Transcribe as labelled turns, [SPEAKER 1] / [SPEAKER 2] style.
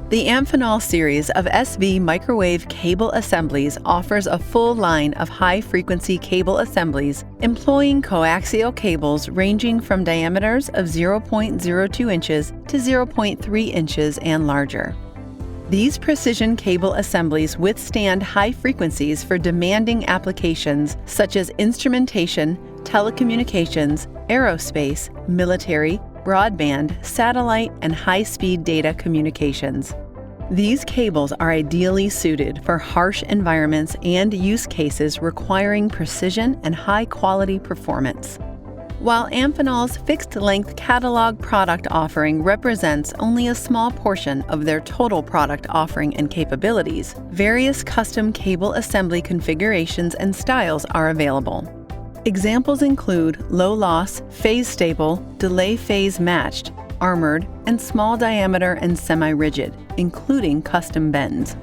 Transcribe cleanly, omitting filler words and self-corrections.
[SPEAKER 1] The Amphenol series of SV microwave cable assemblies offers a full line of high-frequency cable assemblies employing coaxial cables ranging from diameters of 0.02 inches to 0.3 inches and larger. These precision cable assemblies withstand high frequencies for demanding applications such as instrumentation, telecommunications, aerospace, military, broadband, satellite, and high-speed data communications. These cables are ideally suited for harsh environments and use cases requiring precision and high-quality performance. While Amphenol's fixed-length catalog product offering represents only a small portion of their total product offering and capabilities, various custom cable assembly configurations and styles are available. Examples include low-loss, phase-stable, delay-phase matched, armored, and small diameter and semi-rigid, including custom bends.